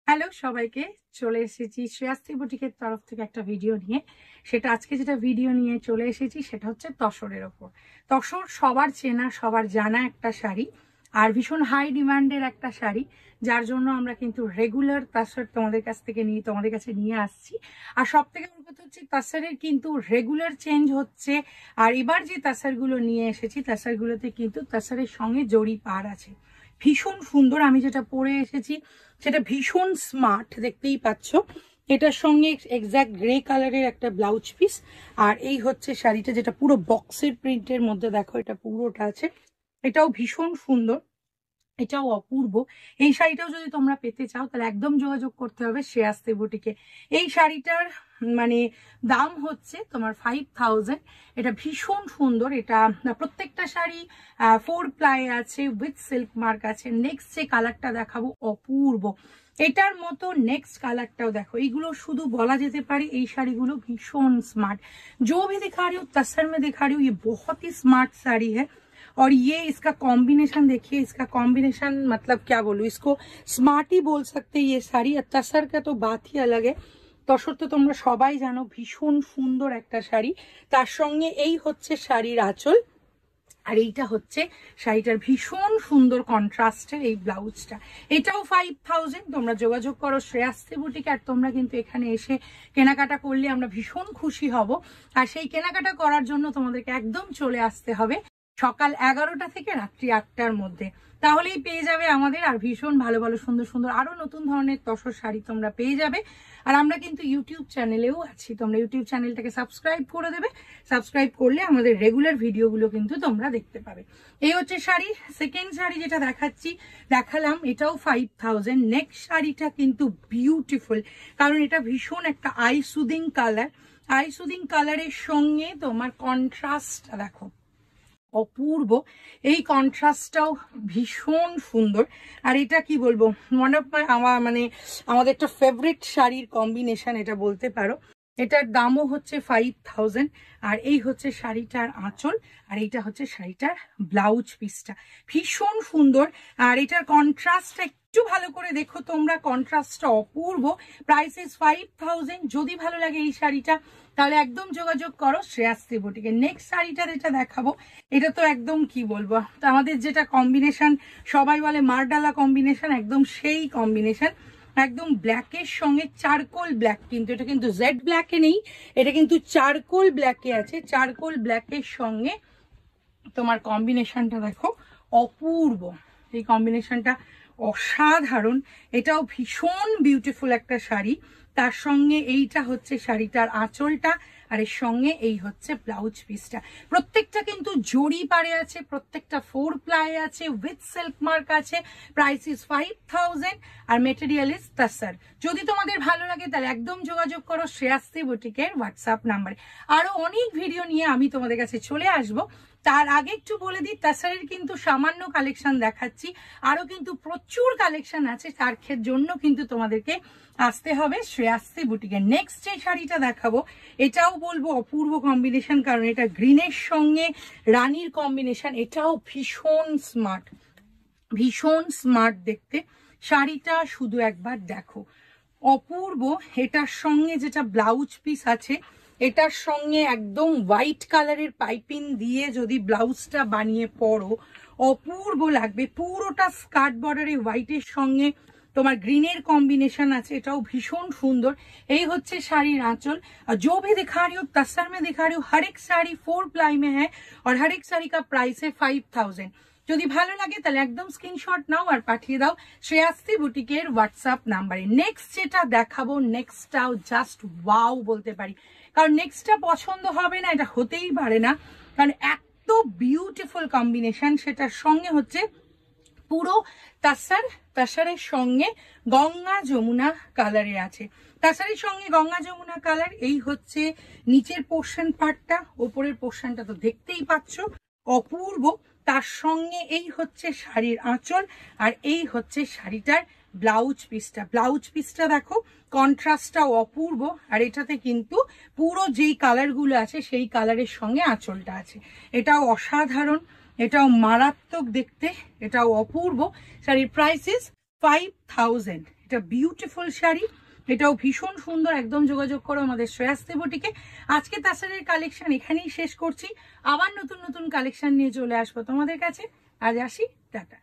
Hello সবাইকে, চলে এসেছি শ্রেয়াশ্রী বুটিকের তরফ থেকে একটা ভিডিও নিয়ে। সেটা আজকে যেটা ভিডিও নিয়ে চলে এসেছি সেটা হচ্ছে তসরের ওপর। তসর সবার চেনা সবার জানা একটা শাড়ি, আর ভীষণ হাই ডিমান্ডের একটা শাড়ি, যার জন্য আমরা কিন্তু রেগুলার তসর তোমাদের কাছে নিয়ে আসছি। আর সব থেকে বড় কথা হচ্ছে তসরের কিন্তু রেগুলার চেঞ্জ হচ্ছে। আর এবার যে তসরগুলো নিয়ে এসেছি তসরগুলোতে কিন্তু তসরের সঙ্গে জড়ি পার আছে, ভীষণ সুন্দর। আমি যেটা পরে এসেছি সেটা ভীষণ স্মার্ট, দেখতেই পাচ্ছ। এটার সঙ্গে এক্স্যাক্ট গ্রে কালারের একটা ব্লাউজ পিস, আর এই হচ্ছে শাড়িটা যেটা পুরো বক্সের প্রিন্টের মধ্যে, দেখো এটা পুরোটা আছে। এটাও ভীষণ সুন্দর, এটাও অপূর্ব। এই শাড়িটাও যদি তোমরা পেতে চাও তাহলে একদম যোগাযোগ করতে হবে শ্রেয়াশ্রী বুটিকে। এই শাড়িটার মানে দাম হচ্ছে তোমার 5000। এটা ভীষণ সুন্দর। এটা প্রত্যেকটা শাড়ি 4 প্লাই আছে, উইথ সিল্ক মার্ক আছে। নেক্সট যে কালারটা দেখাবো অপূর্ব, এটার মতো নেক্সট কালারটাও দেখো। এইগুলো শুধু বলা যেতে পারে এই শাড়িগুলো ভীষণ स्मार्ट। जो भी दिखा रही हूँ तसर में दिखा रही हूँ, ये बहुत ही स्मार्ट साड़ी है। और ये इसका कॉम्बिनेशन देखिए, इसका कॉम्बिनेशन मतलब क्या बोलूं, इसको स्मार्ट ही बोल सकते हैं ये साड़ी। और तसर का तो बात ही अलग है। তসর তো তোমরা সবাই জানো ভীষণ সুন্দর একটা শাড়ি। তার সঙ্গে এই হচ্ছে শাড়ির আঁচল, আর এইটা হচ্ছে শাড়িটার ভীষণ সুন্দর কন্ট্রাস্টের এই ব্লাউজটা। এটাও 5000। তোমরা যোগাযোগ করো শ্রেয়াশ্রী বুটিকে। আর তোমরা কিন্তু এখানে এসে কেনাকাটা করলে আমরা ভীষণ খুশি হব। আর সেই কেনাকাটা করার জন্য তোমাদেরকে একদম চলে আসতে হবে সকাল 11টা থেকে রাত্রি 8টার মধ্যে, তাহলেই পেয়ে যাবে আমাদের। আর ভীষণ ভালো ভালো সুন্দর সুন্দর আরো নতুন ধরনের তসর শাড়ি তোমরা পেয়ে যাবে। আর আমরা কিন্তু ইউটিউব চ্যানেলেও আছি, তোমরা ইউটিউব চ্যানেলটাকে সাবস্ক্রাইব করে দেবে। সাবস্ক্রাইব করলে আমাদের রেগুলার ভিডিওগুলো কিন্তু তোমরা দেখতে পাবে। এই হচ্ছে শাড়ি। সেকেন্ড শাড়ি যেটা দেখালাম এটাও 5000। নেক্সট শাড়িটা কিন্তু বিউটিফুল, কারণ এটা ভীষণ একটা I soothing colour. I soothing কালারের সঙ্গে তোমার কন্ট্রাস্টটা দেখো অপূর্ব। এই কন্ট্রাস্টটাও ভীষণ সুন্দর। আর এটা কি বলবো, ওয়ান অফ মাই আমাদের একটা ফেভারিট শাড়ির কম্বিনেশন এটা বলতে পারো। এটার দামও হচ্ছে 5000। আর এই হচ্ছে শাড়িটার আঁচল, আর এইটা হচ্ছে শাড়িটার ব্লাউজ পিসটা, ভীষণ সুন্দর। আর এটার কন্ট্রাস্টটা একটু ভালো করে দেখো তোমরা, কন্ট্রাস্টটা অপূর্ব। Price is 5000। যদি ভালো লাগে এই শাড়িটা তাহলে একদম যোগাযোগ করো শ্রেয়াশ্রী বুটিকে। নেক্সট শাড়িটা যেটা দেখাবো এটা তো একদম কি বলবো, আমাদের যেটা কম্বিনেশন সবাই বলে মারডালা কম্বিনেশন, একদম সেই কম্বিনেশন। একদম ব্ল্যাকের সঙ্গে চারকোল ব্ল্যাক, কিন্তু এটা কিন্তু জেড ব্ল্যাকে নেই, এটা কিন্তু চারকোল ব্ল্যাকে আছে। চারকোল ব্ল্যাকের সঙ্গে তোমার কম্বিনেশনটা দেখো অপূর্ব। এই কম্বিনেশনটা অসাধারণ। এটাও ভীষণ বিউটিফুল একটা শাড়ি। তার সঙ্গে এইটা হচ্ছে শাড়িটার আঁচলটা, আর এর সঙ্গে এই হচ্ছে ব্লাউজ পিসটা। প্রত্যেকটা কিন্তু জড়ি পারে আছে, প্রত্যেকটা 4 প্লাই আছে, উইথ সিল্ক মার্ক আছে। Price is 5000। আর মেটেরিয়াল ইজ তসর। যদি তোমাদের ভালো লাগে তাহলে একদম যোগাযোগ করো শ্রেয়াশ্রী বুটিকের হোয়াটসঅ্যাপ নাম্বারে। আরো অনেক ভিডিও নিয়ে আমি তোমাদের কাছে চলে আসবো। তার আগে একটু বলে দিই, তসরের কিন্তু সামান্য কালেকশন দেখাচ্ছি, আরো কিন্তু প্রচুর কালেকশন আছে। তার জন্য কিন্তু তোমাদেরকে আসতে হবে শ্রেয়াশ্রী বুটিকে। নেক্সট যে শাড়িটা দেখাবো এটাও বলবো অপূর্ব কম্বিনেশন, কারণ এটা গ্রিনের সঙ্গে রানীর কম্বিনেশন। এটাও ভীষণ স্মার্ট, ভীষণ স্মার্ট দেখতে। শাড়িটা শুধু একবার দেখো অপূর্ব। এটার সঙ্গে যেটা ব্লাউজ পিস আছে এটার সঙ্গে একদম হোয়াইট কালারের পাইপিং দিয়ে যদি ব্লাউজটা বানিয়ে পরো অপূর্ব লাগবে। পুরোটা স্কার্ট বর্ডারে হোয়াইটের সঙ্গে তোমার গ্রিনের कॉम्बिनेशन আছে, এটাও ভীষণ সুন্দর। এই হচ্ছে শাড়ির আঁচল। और जो भी दिखा रही हूँ तसर में दिखा रही हूँ, हर एक साड़ी 4 प्लाई में है और हर एक साड़ी का प्राइस है 5000। যদি ভালো লাগে তাহলে একদম স্ক্রিনশট নাও আর পাঠিয়ে দাও শ্রেয়াশ্রী বুটিকের হোয়াটসঅ্যাপ নাম্বারে। নেক্সট যেটা দেখাবো নেক্সটটাও জাস্ট ওয়াও বলতে পারি, কারণ নেক্সটটা পছন্দ হবে না এটা হতেই পারে না, কারণ এত বিউটিফুল কম্বিনেশন। সেটার সঙ্গে হচ্ছে পুরো তসরের সঙ্গে গঙ্গা যমুনা কালারে আছে। তসরের সঙ্গে গঙ্গা যমুনা কালার। এই হচ্ছে নিচের পোর্শন পার্টটা, ওপরের পোর্শনটা তো দেখতেই পাচ্ছ অপূর্ব। তার সঙ্গে এই হচ্ছে শাড়ির আঁচল, আর এই হচ্ছে শাড়িটার ব্লাউজ পিসটা। ব্লাউজ পিসটা দেখো কন্ট্রাস্টটাও অপূর্ব। আর এটাতে কিন্তু পুরো যেই কালারগুলো আছে সেই কালারের সঙ্গে আঁচলটা আছে। এটাও অসাধারণ, এটাও মারাত্মক দেখতে, এটাও অপূর্ব। শাড়ির প্রাইস ইজ 5000। এটা বিউটিফুল শাড়ি, এটাও ভীষণ সুন্দর। একদম যোগাযোগ করো আমাদের শ্রেয়াস্তি বুটিকে। আজকে তাসারের কালেকশন এখানেই শেষ করছি, আবার নতুন নতুন কালেকশন নিয়ে চলে আসবো তোমাদের কাছে। আজ আসি, টাটা।